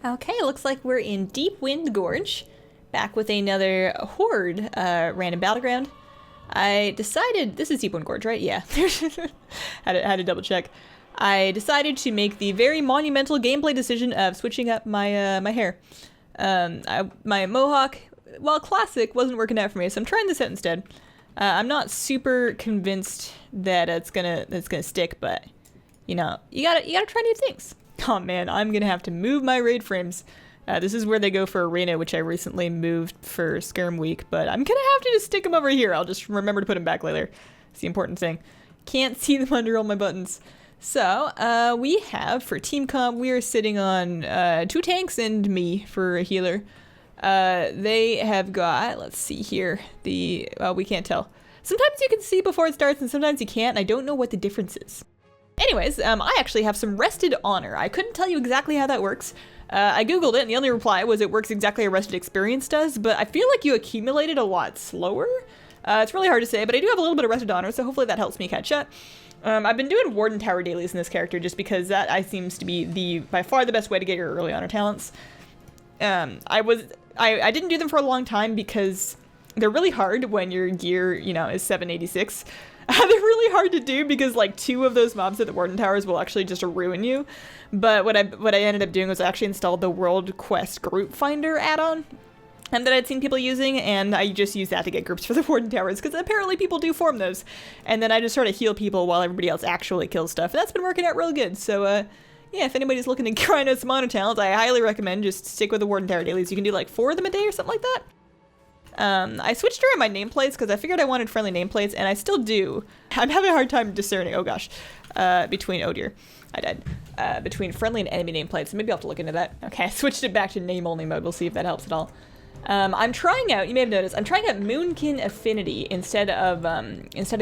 Okay, looks like we're in Deep Wind Gorge, back with another Horde random battleground. I decided, this is Deep Wind Gorge, right? Yeah, had to double check. I decided to make the very monumental gameplay decision of switching up my my hair. My mohawk, while classic, wasn't working out for me, so I'm trying this out instead. I'm not super convinced that it's gonna stick, but you know, you gotta try new things. Oh man, I'm gonna have to move my raid frames. This is where they go for arena, which I recently moved for Skirm Week, but I'm gonna have to just stick them over here. I'll just remember to put them back later. It's the important thing. Can't see them under all my buttons. So, we have, for team comp, we are sitting on 2 tanks and me for a healer. They have got, let's see here, well, we can't tell. Sometimes you can see before it starts and sometimes you can't, and I don't know what the difference is. Anyways, I actually have some rested honor. I couldn't tell you exactly how that works. I googled it and the only reply was it works exactly how rested experience does, but I feel like you accumulate it a lot slower. It's really hard to say, but I do have a little bit of rested honor, so hopefully that helps me catch up. I've been doing Warden Tower dailies in this character just because that seems to be by far the best way to get your early honor talents. I didn't do them for a long time because they're really hard when your gear, you know, is 786. They're really hard to do because like 2 of those mobs at the Warden Towers will actually just ruin you. But what I ended up doing was I actually installed the World Quest Group Finder add-on and that I'd seen people using, and I just used that to get groups for the Warden Towers because apparently people do form those. And then I just sort of heal people while everybody else actually kills stuff. And that's been working out real good. So yeah, if anybody's looking to grind out some honor talents, I highly recommend just stick with the Warden Tower dailies. You can do like 4 of them a day or something like that. I switched around my nameplates because I figured I wanted friendly nameplates, and I still do. I'm having a hard time discerning, oh gosh, between, oh dear, I died, between friendly and enemy nameplates. Maybe I'll have to look into that. Okay, I switched it back to name-only mode. We'll see if that helps at all. I'm trying out, you may have noticed, I'm trying out Moonkin Affinity instead of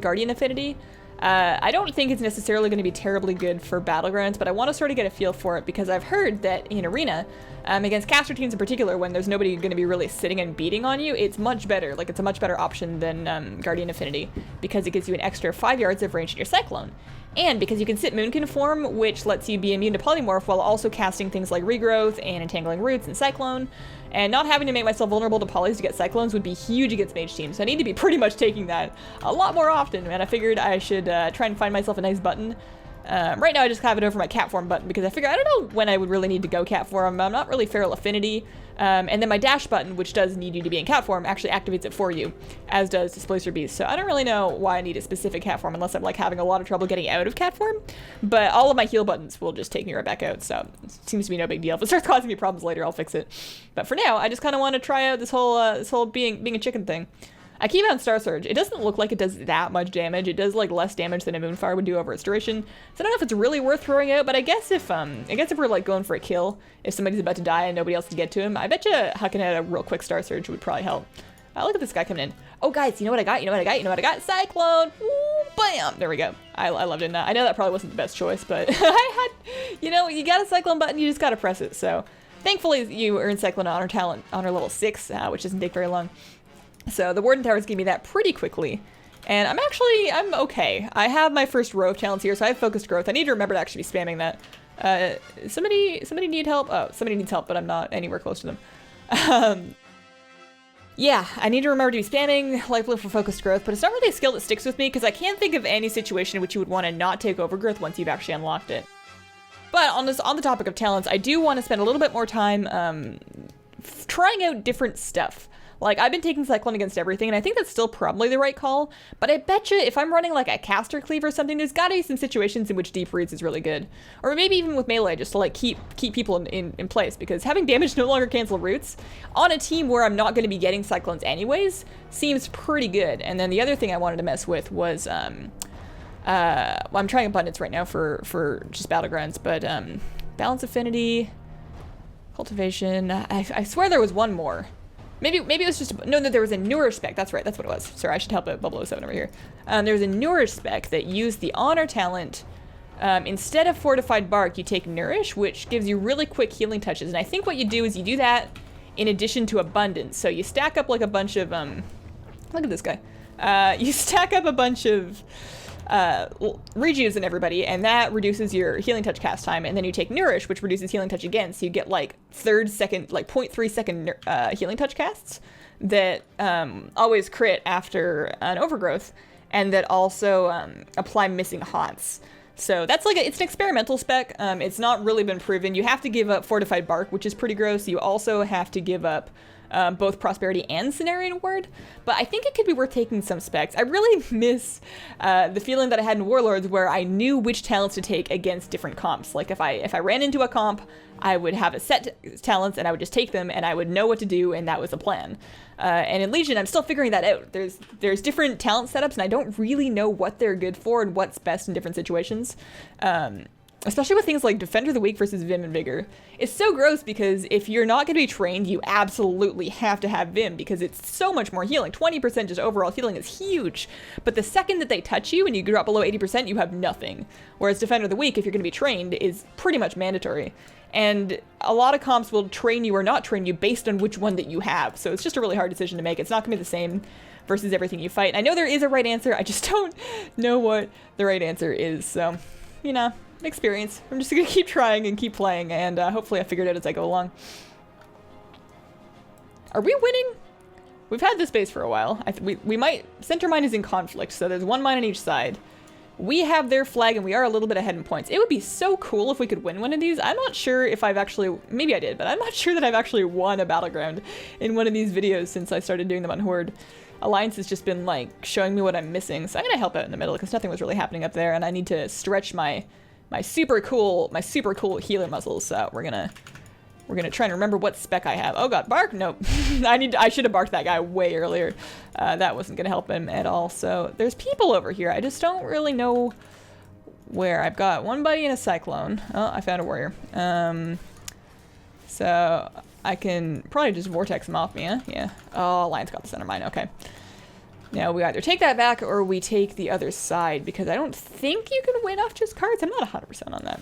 Guardian Affinity. I don't think it's necessarily going to be terribly good for Battlegrounds, but I want to sort of get a feel for it because I've heard that in Arena, against caster teams in particular, when there's nobody going to be really sitting and beating on you, it's much better. Like, it's a much better option than Guardian Affinity because it gives you an extra 5 yards of range in your Cyclone. And because you can sit Moonkin form, which lets you be immune to Polymorph while also casting things like Regrowth and Entangling Roots and Cyclone. And not having to make myself vulnerable to polys to get Cyclones would be huge against mage teams. So I need to be pretty much taking that a lot more often, and I figured I should try and find myself a nice button. Right now I just have it over my cat form button because I figure I don't know when I would really need to go cat form. I'm not really feral affinity. And then my dash button, which does need you to be in cat form, actually activates it for you, as does Displacer Beast. So I don't really know why I need a specific cat form unless I'm like having a lot of trouble getting out of cat form. But all of my heal buttons will just take me right back out, so it seems to be no big deal. If it starts causing me problems later, I'll fix it. But for now, I just kind of want to try out this whole being a chicken thing. I keep on Star Surge. It doesn't look like it does that much damage. It does like less damage than a Moonfire would do over Restoration. So I don't know if it's really worth throwing out, but I guess if we're like going for a kill, if somebody's about to die and nobody else can get to him, I bet you hucking out a real quick Star Surge would probably help. Look at this guy coming in. Oh guys, you know what I got? You know what I got? You know what I got? Cyclone! Ooh, bam! There we go. I loved it. I know that probably wasn't the best choice, but I had, you know, you got a Cyclone button, you just gotta press it. So thankfully you earn Cyclone honor talent, honor level 6, which doesn't take very long. So the Warden Towers gave me that pretty quickly, and I'm okay. I have my first row of talents here, so I have focused growth. I need to remember to actually be spamming that. Somebody need help? Oh, somebody needs help, but I'm not anywhere close to them. Yeah, I need to remember to be spamming Lifelink for focused growth, but it's not really a skill that sticks with me because I can't think of any situation in which you would want to not take overgrowth once you've actually unlocked it. But on the topic of talents, I do want to spend a little bit more time trying out different stuff. Like, I've been taking Cyclone against everything, and I think that's still probably the right call, but I betcha if I'm running like a caster cleave or something, there's gotta be some situations in which Deep Roots is really good. Or maybe even with melee, just to like keep people in place, because having damage no longer cancel roots on a team where I'm not gonna be getting Cyclones anyways seems pretty good. And then the other thing I wanted to mess with was, well, I'm trying abundance right now for just Battlegrounds, but balance affinity, cultivation, I swear there was one more. Maybe it was just, no, there was a newer spec. That's right, that's what it was. Sorry, I should help out Bubble 07 over here. There was a newer spec that used the honor talent. Instead of Fortified Bark, you take Nourish, which gives you really quick healing touches. And I think what you do is you do that in addition to Abundance. So you stack up like a bunch of, look at this guy. You stack up a bunch of rejuves in everybody, and that reduces your healing touch cast time, and then you take Nourish, which reduces healing touch again, so you get like 0.3 second healing touch casts that always crit after an overgrowth, and that also apply missing haunts. So that's like it's an experimental spec. It's not really been proven. You have to give up Fortified Bark, which is pretty gross. You also have to give up both Prosperity and Cenarian Ward, but I think it could be worth taking some specs. I really miss the feeling that I had in Warlords, where I knew which talents to take against different comps. Like if I ran into a comp, I would have a set talents and I would just take them and I would know what to do, and that was the plan. And in Legion, I'm still figuring that out. There's different talent setups, and I don't really know what they're good for and what's best in different situations. Especially with things like Defender of the Weak versus Vim and Vigor. It's so gross because if you're not going to be trained, you absolutely have to have Vim because it's so much more healing. 20% just overall healing is huge. But the second that they touch you and you drop below 80%, you have nothing. Whereas Defender of the Weak, if you're going to be trained, is pretty much mandatory. And a lot of comps will train you or not train you based on which one that you have. So it's just a really hard decision to make. It's not going to be the same versus everything you fight. And I know there is a right answer. I just don't know what the right answer is. So, you know, experience. I'm just going to keep trying and keep playing. And hopefully I figure it out as I go along. Are we winning? We've had this base for a while. We might... Center mine is in conflict, so there's one mine on each side. We have their flag, and we are a little bit ahead in points. It would be so cool if we could win one of these. I'm not sure if I've actually... Maybe I did, but I'm not sure that I've actually won a Battleground in one of these videos since I started doing them on Horde. Alliance has just been, like, showing me what I'm missing, so I'm gonna help out in the middle, because nothing was really happening up there, and I need to stretch my super cool healer muscles, so we're gonna try and remember what spec I have. Oh god, bark? Nope. I should have barked that guy way earlier. That wasn't gonna help him at all. So there's people over here. I just don't really know where. I've got one buddy and a cyclone. Oh, I found a warrior. So I can probably just vortex him off me, huh? Yeah. Oh, Lion's got the center mine. Okay. Now we either take that back or we take the other side, because I don't think you can win off just cards. I'm not 100% on that.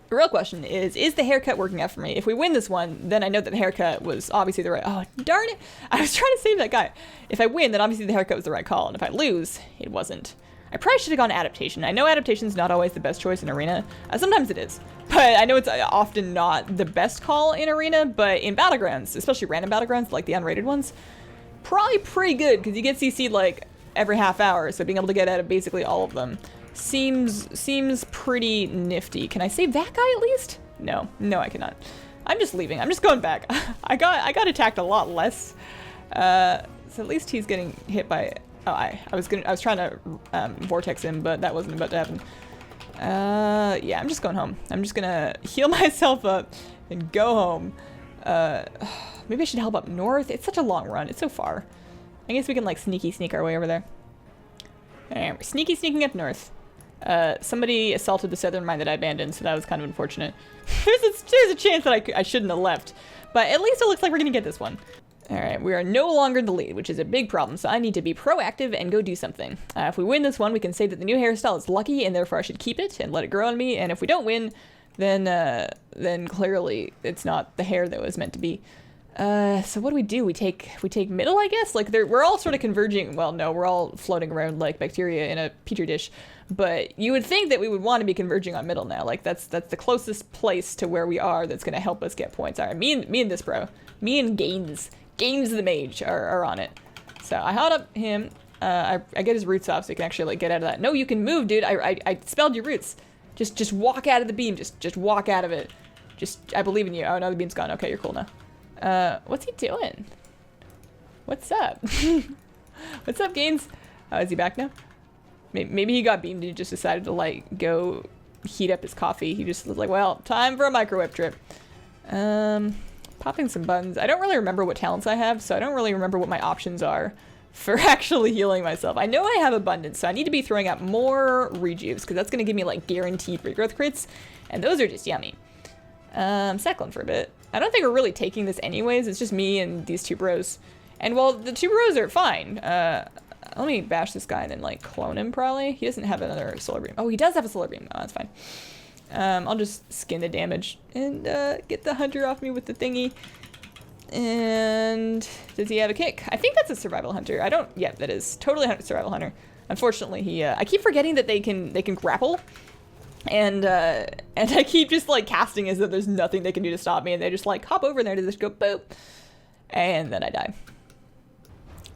The real question is the haircut working out for me? If we win this one, then I know that the haircut was obviously the right... Oh, darn it! I was trying to save that guy. If I win, then obviously the haircut was the right call, and if I lose, it wasn't. I probably should have gone adaptation. I know adaptation's not always the best choice in Arena. Sometimes it is. But I know it's often not the best call in Arena, but in Battlegrounds, especially random Battlegrounds, like the unrated ones, probably pretty good, because you get CC'd like every half hour, so being able to get out of basically all of them seems pretty nifty. Can I save that guy at least? No, I cannot. I'm just leaving. I'm just going back. I got attacked a lot less. So at least he's getting hit by... Oh, I was trying to vortex him, but that wasn't about to happen. Yeah, I'm just going home. I'm just gonna heal myself up and go home. Maybe I should help up north. It's such a long run. It's so far. I guess we can like sneak our way over there. And we're sneaking up north. Somebody assaulted the southern mine that I abandoned, so that was kind of unfortunate. There's a chance that I shouldn't have left, but at least it looks like we're gonna get this one. All right, we are no longer in the lead, which is a big problem, so I need to be proactive and go do something. If we win this one, we can say that the new hairstyle is lucky, and therefore I should keep it and let it grow on me, and if we don't win, then clearly it's not the hair that was meant to be. So what do? We take middle, I guess? Like, we're all sort of converging. Well, no, we're all floating around like bacteria in a petri dish. But you would think that we would want to be converging on middle now. Like, that's the closest place to where we are that's going to help us get points. All right, me and this bro. Me and Gaines the mage are on it. So I held up him. I get his roots off so he can actually, like, get out of that. No, you can move, dude. I spelled your roots. Just walk out of the beam. Just walk out of it. I believe in you. Oh, no, the beam's gone. Okay, you're cool now. What's he doing? What's up? What's up, Gaines? Oh, is he back now? Maybe he got beamed and he just decided to, like, go heat up his coffee. He just was like, well, time for a microwave trip. Popping some buttons. I don't really remember what talents I have, so I don't really remember what my options are for actually healing myself. I know I have abundance, so I need to be throwing out more rejuves, because that's going to give me, like, guaranteed regrowth crits, and those are just yummy. Cycling for a bit. I don't think we're really taking this anyways. It's just me and these two bros. And well, the two bros are fine. Let me bash this guy and then like clone him probably. He doesn't have another solar beam. Oh, he does have a solar beam. Oh, that's fine. I'll just skin the damage and get the hunter off me with the thingy. And does he have a kick? I think that's a survival hunter. I don't... Yeah, that is totally a survival hunter. Unfortunately, he, I keep forgetting that they can grapple. And I keep just, like, casting as though there's nothing they can do to stop me, and they just, like, hop over there to just go boop. And then I die.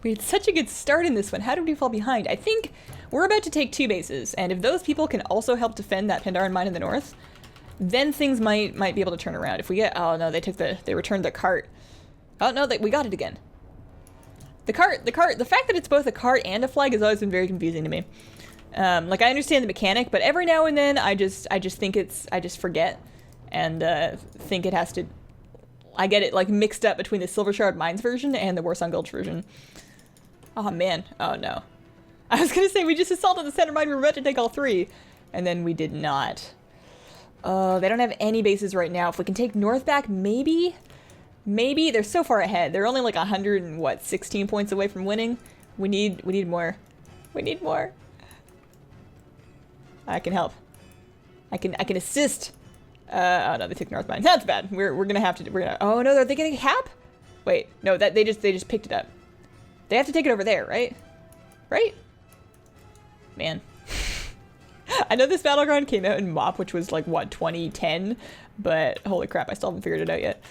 We had such a good start in this one. How did we fall behind? I think we're about to take 2 bases, and if those people can also help defend that Pandaren mine in the north, then things might be able to turn around. If we get... Oh, no, they returned the cart. Oh, no, we got it again. The fact that it's both a cart and a flag has always been very confusing to me. Like, I understand the mechanic, but every now and then I just think I just forget, and think it has to... I get it, like, mixed up between the Silver Shard Mines version and the Warsaw Gulch version. Oh, man. Oh, no. I was gonna say, we just assaulted the center mine, we were about to take all 3, and then we did not. Oh, they don't have any bases right now. If we can take north back, maybe? Maybe? They're so far ahead. They're only like 16 points away from winning. We need more. We need more. I can help. I can assist. Oh no, they took North Mine. That's bad. We're gonna have to. Oh no, are they getting Hap? Wait, no, they just picked it up. They have to take it over there, right? Right? Man. I know this Battleground came out in MOP, which was like what, 2010, but holy crap, I still haven't figured it out yet.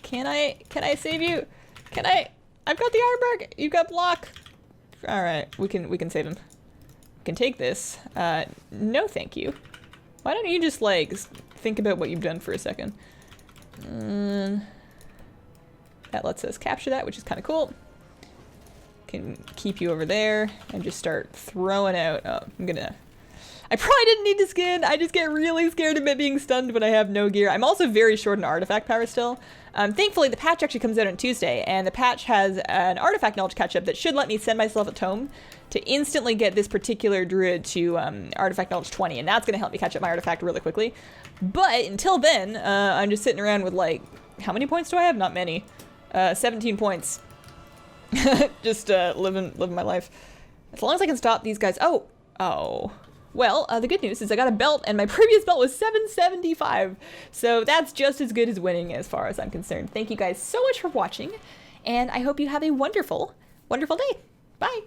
Can I save you? Can I? I've got the Ironbark. You've got block. All right, we can save him. We can take this. No, thank you. Why don't you just like think about what you've done for a second? That lets us capture that, which is kind of cool. Can keep you over there and just start throwing out. Oh, I probably didn't need to skin. I just get really scared of it being stunned when I have no gear. I'm also very short in artifact power still. Thankfully, the patch actually comes out on Tuesday, and the patch has an artifact knowledge catch-up that should let me send myself a tome to instantly get this particular druid to artifact knowledge 20, and that's going to help me catch up my artifact really quickly. But until then, I'm just sitting around with like, how many points do I have? Not many. 17 points. Just living my life. As long as I can stop these guys. Oh. Well, the good news is I got a belt, and my previous belt was 775. So that's just as good as winning as far as I'm concerned. Thank you guys so much for watching, and I hope you have a wonderful, wonderful day. Bye.